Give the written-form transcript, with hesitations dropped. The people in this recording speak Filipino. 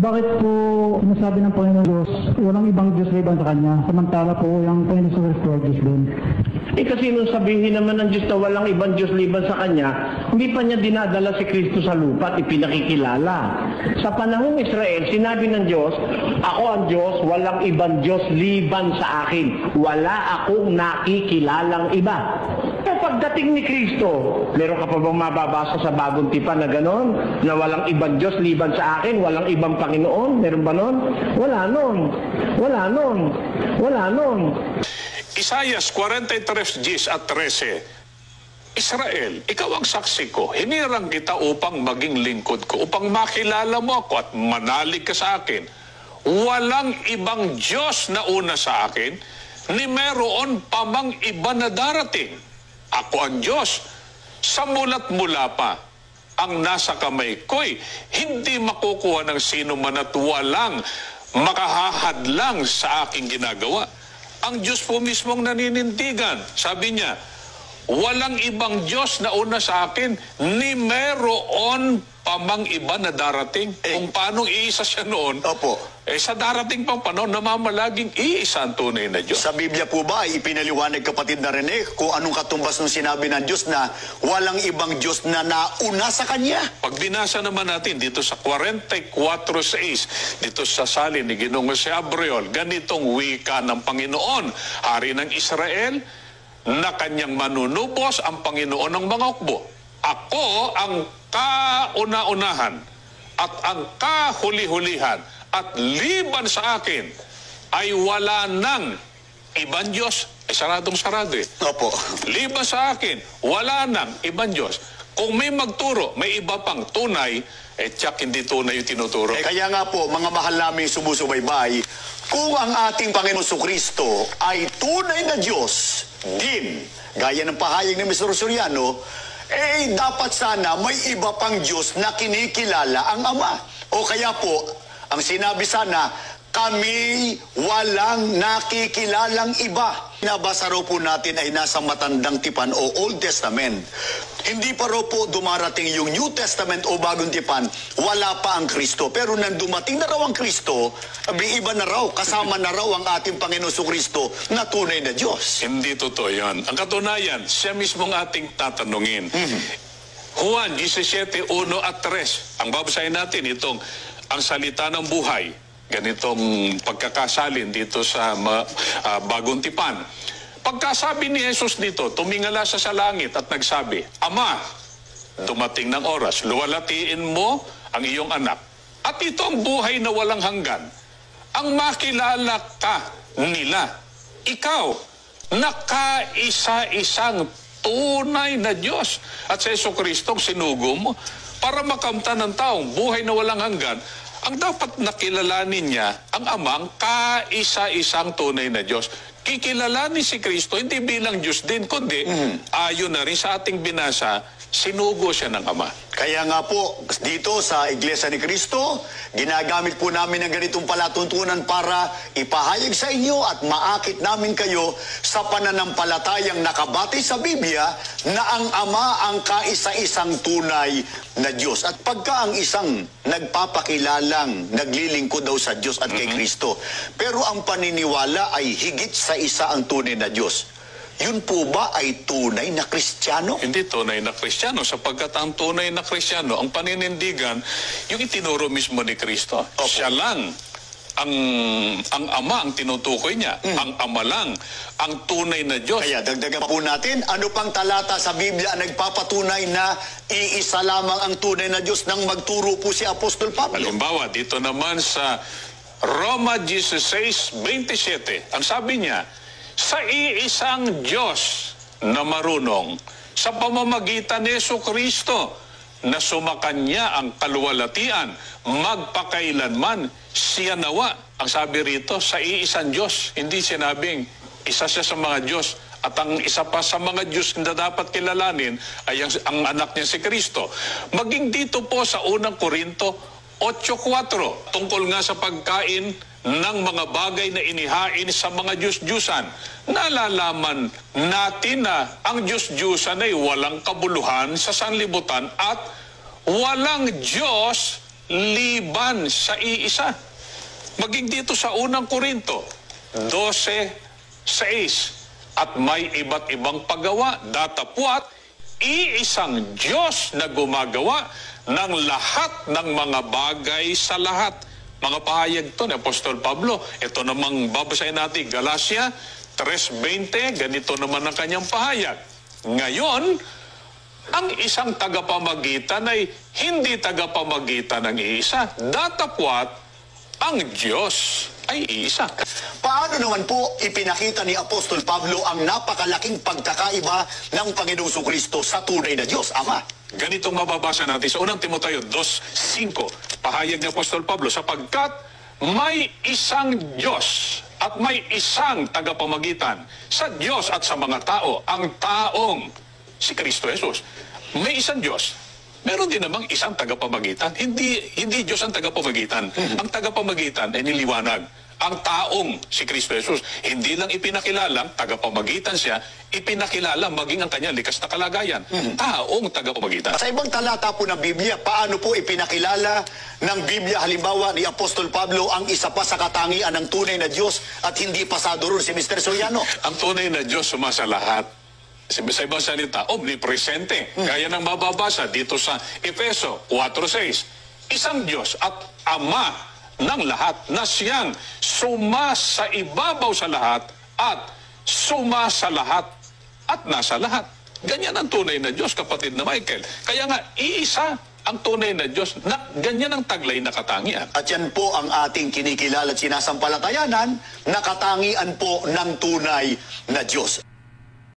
Bakit po sinasabi ng Panginoon Diyos, walang ibang Diyos liban sa Kanya, samantala po yung Panginoon Kristo ay Diyos din? Kasi nung sabihin naman ng Diyos na walang ibang Diyos liban sa Kanya, hindi pa niya dinadala si Kristo sa lupa at ipinakikilala. Sa panahong Israel, sinabi ng Diyos, ako ang Diyos, walang ibang Diyos liban sa akin. Wala akong nakikilalang iba. Pero pagdating ni Kristo, meron ka pa bang mababasa sa Bagong Tipan na gano'n? Na walang ibang Diyos liban sa akin, walang ibang Panginoon? Meron ba nun? Wala nun. Wala nun. Wala nun. Isaias 43:10 at 13, Israel, ikaw ang saksi ko. Hinirang kita upang maging lingkod ko, upang makilala mo ako at manalig ka sa akin. Walang ibang Diyos na una sa akin, ni meron pamang iba na darating. Ako ang Diyos, sa mula't mula pa. Ang nasa kamay ko'y hindi makukuha ng sino man at walang makahahadlang sa aking ginagawa. Ang Diyos po mismong naninindigan. Sabi niya, walang ibang Diyos na una sa akin, ni meron pamang iba na darating. Kung paano iisa siya noon, Opo. sa darating pang panahon, namamalaging iisa ang tunay na Diyos. Sa Biblia po ba, ipinaliwanag kapatid na Rene, kung anong katumbas ng sinabi ng Diyos na walang ibang Diyos na nauna sa Kanya? Pag binasa naman natin dito sa 44:6, dito sa salin ni Ginoong si Abriol, ganitong wika ng Panginoon, Hari ng Israel, na kanyang manunubos ang Panginoon ng mga hukbo. Ako ang kauna-unahan at ang kahuli-hulihan, at liban sa akin ay wala nang ibang Diyos. Saradong-sarado eh. Opo. Liban sa akin, wala nang ibang Diyos. Kung may magturo, may iba pang tunay, tiyak hindi tunay yung tinuturo. Kaya nga po, mga mahal namin sumusubaybay, kung ang ating Panginoon Kristo ay tunay na Diyos din, gaya ng pahayag ni Mr. Soriano, dapat sana may iba pang Diyos na kinikilala ang Ama. O kaya po, ang sinabi sana, kami walang nakikilalang iba. Nabasa raw po natin ay nasa Matandang Tipan o Old Testament. Hindi pa raw po dumarating yung New Testament o Bagong Tipan, wala pa ang Kristo. Pero nang dumating na raw ang Kristo, iba na raw, kasama na raw ang ating Panginoon Kristo na tunay na Diyos. Hindi totoo yan. Ang katunayan, siya mismong ating tatanungin. Juan 17:1 at 3. Ang babasahin natin itong ang salita ng buhay. Ganitong pagkakasalin dito sa Bagong Tipan. Pagkasabi ni Jesus dito, tumingala siya sa langit at nagsabi, Ama, dumating ng oras, luwalatiin mo ang iyong anak. At ito ang buhay na walang hanggan. Ang makilala ka nila. Ikaw, nakaisa-isang tunay na Diyos. At sa Jesucristo sinugo mo para makamtan ng taong buhay na walang hanggan. Ang dapat nakilalanin niya, ang Ama, ang kaisa-isang tunay na Diyos. Kikilalanin si Kristo, hindi bilang Diyos din, kundi ayon na rin sa ating binasa, sinugo siya ng Ama. Kaya nga po, dito sa Iglesia ni Cristo, ginagamit po namin ang ganitong palatuntunan para ipahayag sa inyo at maakit namin kayo sa pananampalatayang nakabati sa Biblia na ang Ama ang kaisa-isang tunay na Diyos. At pagka ang isang nagpapakilalang naglilingkod daw sa Diyos at kay Kristo, pero ang paniniwala ay higit sa isa ang tunay na Diyos, yun po ba ay tunay na Kristiyano? Hindi tunay na Kristiyano, sapagkat ang tunay na Kristiyano, ang paninindigan, yung itinuro mismo ni Kristo. Opo. Siya lang ang Ama ang tinutukoy niya. Ang Ama lang ang tunay na Diyos. Kaya dagdagan po natin, ano pang talata sa Biblia ang nagpapatunay na iisa lamang ang tunay na Diyos nang magturo po si Apostol Pablo? Halimbawa, dito naman sa Roma 16:27, ang sabi niya, sa iisang Diyos na marunong sa pamamagitan ni Jesucristo na sumakanya ang kaluwalhatian magpakailanman siya nawa. Ang sabi rito, sa iisang Diyos, hindi sinabing isa siya sa mga Diyos. At ang isa pa sa mga Diyos na dapat kilalanin ay ang anak niya si Kristo. Maging dito po sa unang Korinto 8:4, tungkol nga sa pagkain ng mga bagay na inihain sa mga Diyos-Diyusan. Nalalaman natin na ang Diyos-Diyusan ay walang kabuluhan sa sanlibutan at walang Diyos liban sa iisa. Maging dito sa unang Korinto, 12:6. At may iba't ibang paggawa, datapwat, iisang Diyos na gumagawa ng lahat ng mga bagay sa lahat. Mga pahayag to ni Apostol Pablo. Ito namang babasahin natin, Galatia 3:20, ganito naman ang kanyang pahayag. Ngayon, ang isang tagapamagitan ay hindi tagapamagitan ng iisa. Datapwat, ang Diyos ay iisa. Paano naman po ipinakita ni Apostol Pablo ang napakalaking pagkakaiba ng Panginoong Kristo sa tunay na Diyos, Ama? Ganitong mababasa natin sa unang Timoteo 2:5. Pahayag ni Apostol Pablo, sapagkat may isang Diyos at may isang tagapamagitan sa Diyos at sa mga tao, ang taong si Kristo Jesus. May isang Diyos. Meron din namang isang tagapamagitan. Hindi Diyos ang tagapamagitan. Ang tagapamagitan ay niliwanag. Ang taong si Kristo Jesus. Hindi lang ipinakilalang tagapamagitan siya, ipinakilala maging ang kanyang likas na kalagayan. Taong tagapamagitan. Sa ibang talata po ng Biblia, paano po ipinakilala ng Biblia, halimbawa ni Apostol Pablo, ang isa pa sa katangian ng tunay na Diyos at hindi pasado ron si Mr. Soriano? Ang tunay na Diyos sumasa lahat. Sa ibang salita, omnipresente. Gaya ng mababasa dito sa Efeso 4:6. Isang Diyos at Ama ng lahat na siyang sumasa ibabaw sa lahat at sumasa lahat at nasa lahat. Ganyan ang tunay na Diyos, kapatid na Michael. Kaya nga, iisa ang tunay na Diyos na ganyan ang taglay na katangian. At yan po ang ating kinikilala at sinasampalatayanan na katangian po ng tunay na Diyos.